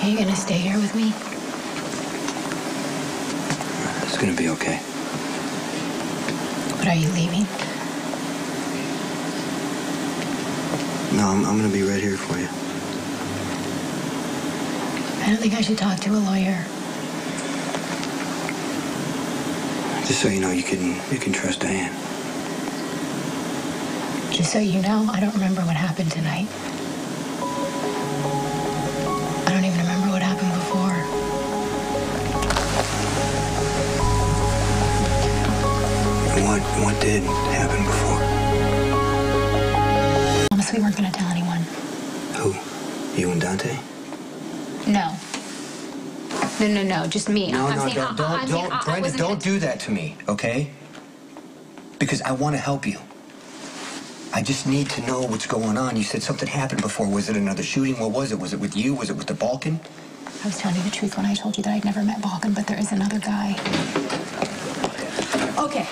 Are you gonna stay here with me? It's gonna be okay. But are you leaving? No, I'm gonna be right here for you. I don't think I should talk to a lawyer. Just so you know, you can trust Diane. Just so you know, I don't remember what happened tonight. I don't even remember what happened before. What did happen before? Promise we weren't gonna tell anyone. Who? You and Dante? No. No, just me. No, Brenda, don't do that to me, okay? Because I want to help you. I just need to know what's going on. You said something happened before. Was it another shooting? What was it? Was it with you? Was it with the Balkan? I was telling you the truth when I told you that I'd never met Balkan, but there is another guy. Okay.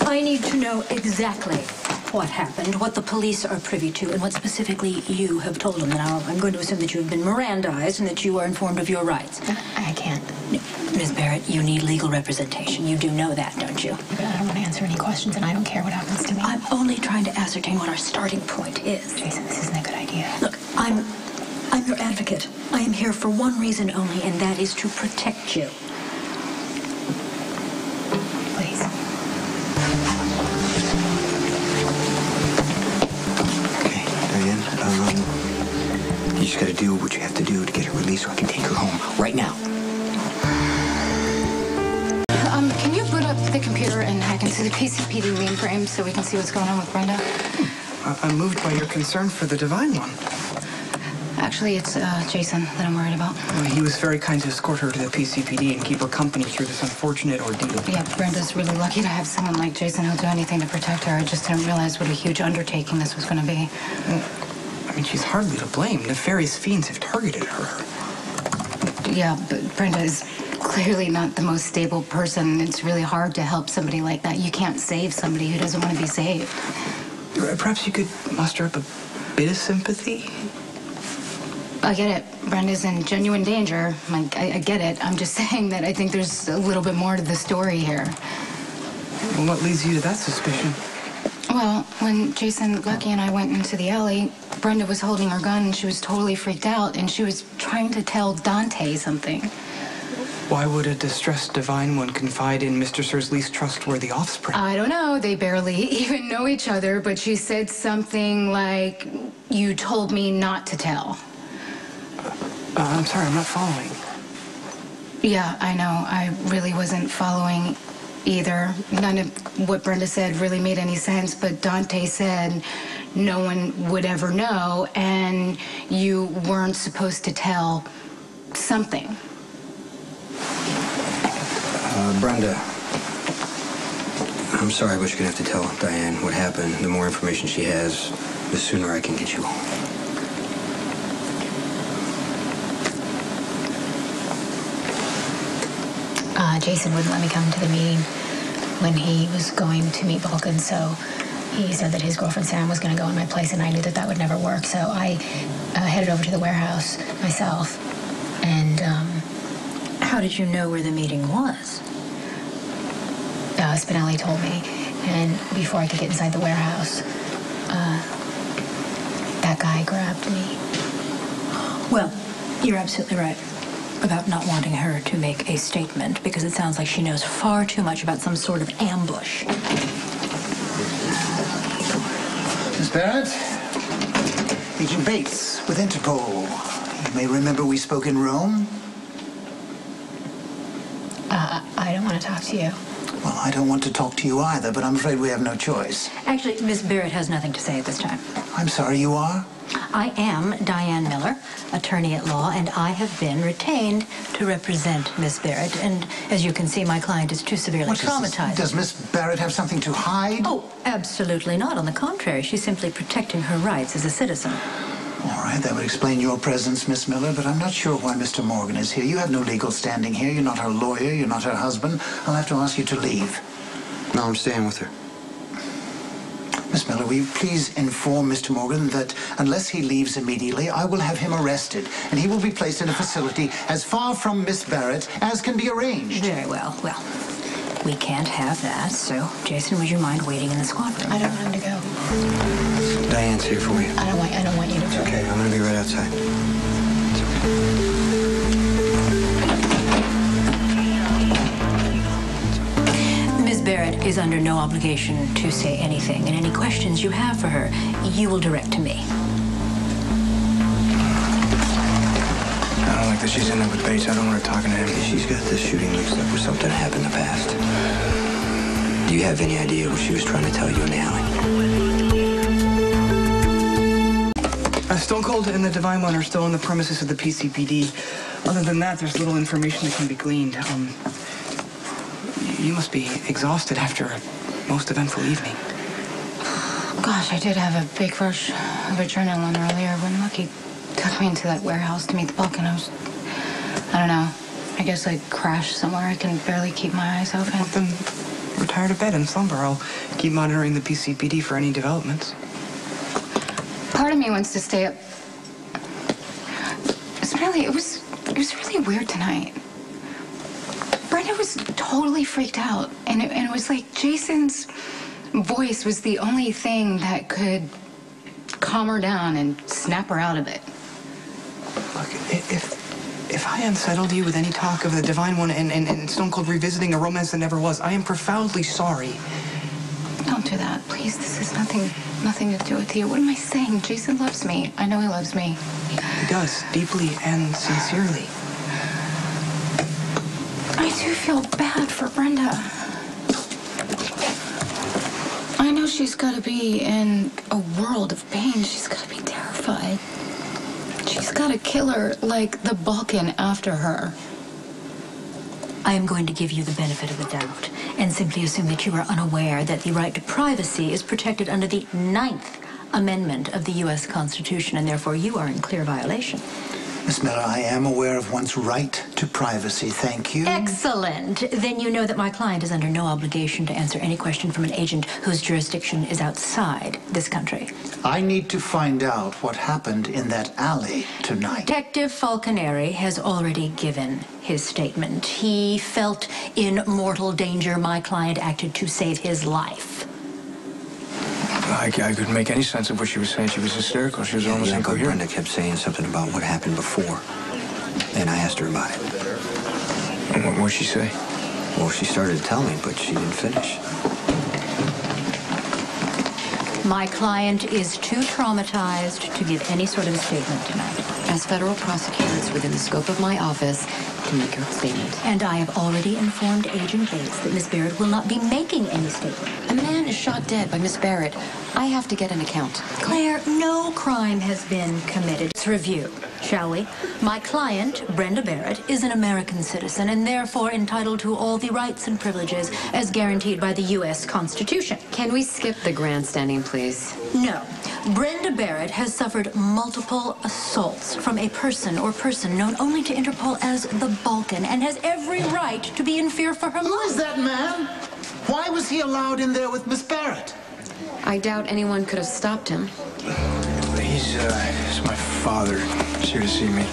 I need to know exactly what happened, what the police are privy to, and what specifically you have told them. Now, I'm going to assume that you have been Mirandized and that you are informed of your rights. I can't. No, Ms. Barrett, you need legal representation. You do know that, don't you? But I don't want to answer any questions, and I don't care what happens to me. I'm only trying to ascertain what our starting point is. Jason, this isn't a good idea. Look, I'm your advocate. I am here for one reason only, and that is to protect you. Please. Okay, Diane, you just gotta do what you have to do to get her released so I can take her home right now. Can you boot up the computer and hack into the PCPD mainframe so we can see what's going on with Brenda? I'm moved by your concern for the Divine One. Actually, it's Jason that I'm worried about. Well, he was very kind to escort her to the PCPD and keep her company through this unfortunate ordeal. Yeah, Brenda's really lucky to have someone like Jason who'll do anything to protect her. I just didn't realize what a huge undertaking this was going to be. Well, I mean, she's hardly to blame. Nefarious fiends have targeted her. Yeah, but Brenda is clearly not the most stable person. It's really hard to help somebody like that. You can't save somebody who doesn't want to be saved. Perhaps you could muster up a bit of sympathy? I get it. Brenda's in genuine danger. I get it. I'm just saying that I think there's a little bit more to the story here. Well, what leads you to that suspicion? Well, when Jason, Lucky, and I went into the alley, Brenda was holding her gun and she was totally freaked out and she was trying to tell Dante something. Why would a distressed Divine One confide in Mr. Sir's least trustworthy offspring? I don't know. They barely even know each other, but she said something like, "You told me not to tell." I'm sorry, I'm not following. Yeah, I know. I really wasn't following either. None of what Brenda said really made any sense, but Dante said no one would ever know, and you weren't supposed to tell something. Brenda, I'm sorry, but you're gonna have to tell Diane what happened. The more information she has, the sooner I can get you home. Jason wouldn't let me come to the meeting when he was going to meet Balkan, so he said that his girlfriend Sam was going to go in my place, and I knew that that would never work, so I headed over to the warehouse myself, and, How did you know where the meeting was? Spinelli told me, and before I could get inside the warehouse, that guy grabbed me. Well, you're absolutely right about not wanting her to make a statement, because it sounds like she knows far too much about some sort of ambush. Miss Barrett? Agent Bates with Interpol. You may remember we spoke in Rome. I don't want to talk to you. Well, I don't want to talk to you either, but I'm afraid we have no choice. Actually, Miss Barrett has nothing to say at this time. I'm sorry, you are? I am Diane Miller, attorney at law, and I have been retained to represent Miss Barrett. And as you can see, my client is too severely traumatized. Does Miss Barrett have something to hide? Oh, absolutely not. On the contrary, she's simply protecting her rights as a citizen. All right, that would explain your presence, Miss Miller, but I'm not sure why Mr. Morgan is here. You have no legal standing here. You're not her lawyer. You're not her husband. I'll have to ask you to leave. No, I'm staying with her. Miss Miller, will you please inform Mr. Morgan that unless he leaves immediately, I will have him arrested, and he will be placed in a facility as far from Miss Barrett as can be arranged. Very well. Well, we can't have that, so, Jason, would you mind waiting in the squad room? I don't want him to go. Diane's here for you. I don't want you to go. Okay, I'm gonna be right outside. It's okay. Ms. Barrett is under no obligation to say anything, and any questions you have for her, you will direct to me. I don't like that she's in there with Bates. I don't want her talking to him. She's got this shooting mixed up with something that happened in the past. Do you have any idea what she was trying to tell you in the alley? Stone Cold and the Divine One are still on the premises of the PCPD. Other than that, there's little information that can be gleaned. You must be exhausted after a most eventful evening. Gosh, I did have a big rush of adrenaline earlier when Lucky took me into that warehouse to meet the Balkan. I don't know. I guess I crashed somewhere. I can barely keep my eyes open. Well, then retire to bed and slumber. I'll keep monitoring the PCPD for any developments. Part of me wants to stay up. It was really weird tonight. Brenda was totally freaked out, and it was like Jason's voice was the only thing that could calm her down and snap her out of it. Look, if I unsettled you with any talk of the Divine One and Stone Cold revisiting a romance that never was, I am profoundly sorry. Don't do that, please. This has nothing to do with you. What am I saying? Jason loves me. I know he loves me. He does, deeply and sincerely. I do feel bad for Brenda. I know she's got to be in a world of pain. She's got to be terrified. She's got a killer like the Balkan after her. I am going to give you the benefit of the doubt and simply assume that you are unaware that the right to privacy is protected under the 9th Amendment of the U.S. Constitution, and therefore you are in clear violation. Miss Miller, I am aware of one's right to privacy. Thank you. Excellent. Then you know that my client is under no obligation to answer any question from an agent whose jurisdiction is outside this country. I need to find out what happened in that alley tonight. Detective Falconeri has already given his statement. He felt in mortal danger. My client acted to save his life. I couldn't make any sense of what she was saying. She was hysterical. She was almost But incoherent. Brenda kept saying something about what happened before, and I asked her about it. And what did she say? Well, she started to tell me, but she didn't finish. My client is too traumatized to give any sort of a statement tonight. As federal prosecutor, it's within the scope of my office to make her statement. And I have already informed Agent Bates that Miss Barrett will not be making any statement. A man is shot dead by Miss Barrett. I have to get an account. Claire, no crime has been committed. Let's review, shall we? My client, Brenda Barrett, is an American citizen and therefore entitled to all the rights and privileges as guaranteed by the U.S. Constitution. Can we skip the grandstanding, please? No. Brenda Barrett has suffered multiple assaults from a person or person known only to Interpol as the Balkan and has every right to be in fear for her Who life. is that man? Why was he allowed in there with Miss Barrett? I doubt anyone could have stopped him. He's my father. He's here to see me.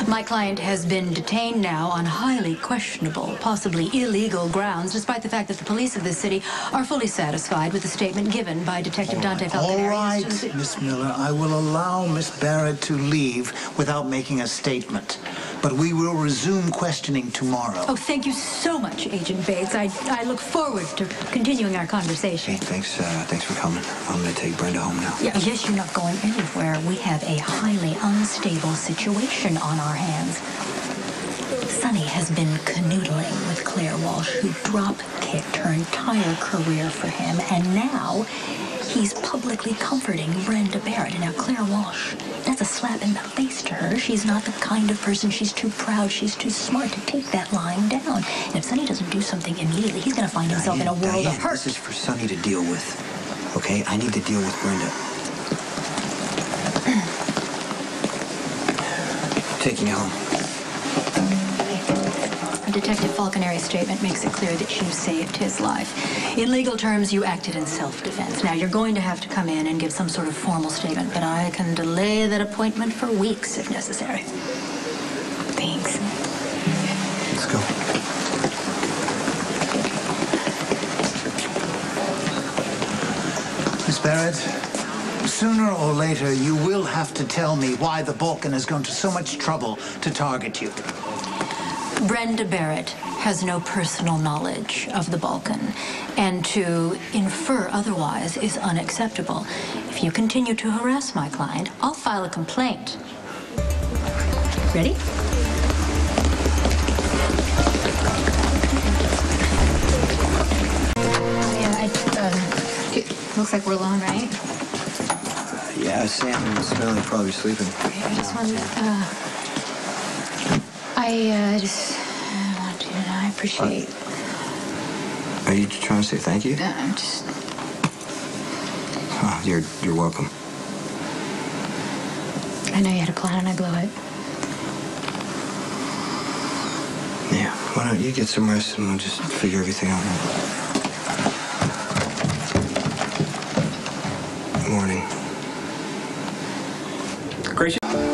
My client has been detained now on highly questionable, possibly illegal grounds, despite the fact that the police of this city are fully satisfied with the statement given by Detective Dante Falconeri. All right, Miss Miller, I will allow Miss Barrett to leave without making a statement. But we will resume questioning tomorrow. Oh, thank you so much, Agent Bates. I look forward to continuing our conversation. Hey, thanks for coming. I'm gonna take Brenda home now. Yeah, yes, you're not going anywhere. We have a highly unstable situation on our hands. Sonny has been canoodling with Claire Walsh, who drop-kicked her entire career for him, and now he's publicly comforting Brenda Barrett. And now Claire Walsh, that's a slap in the face to her. She's not the kind of person. She's too proud. She's too smart to take that lying down. And if Sonny doesn't do something immediately, he's going to find himself in a world of hurt. This is for Sonny to deal with, okay? I need to deal with Brenda. Taking you home. Detective Falconeri's statement makes it clear that you saved his life. In legal terms, you acted in self-defense. Now, you're going to have to come in and give some sort of formal statement, but I can delay that appointment for weeks if necessary. Thanks. Let's go. Miss Barrett, sooner or later, you will have to tell me why the Balkan has gone to so much trouble to target you. Brenda Barrett has no personal knowledge of the Balkan, and to infer otherwise is unacceptable. If you continue to harass my client, I'll file a complaint. Ready? Looks like we're alone, right? Yeah, Sam and Smelly probably sleeping. Okay, I just wanted to, I appreciate. Are you trying to say thank you? I'm just. Oh, you're welcome. I know you had a plan and I blew it. Yeah, why don't you get some rest and we'll just figure everything out. Morning. Gracious.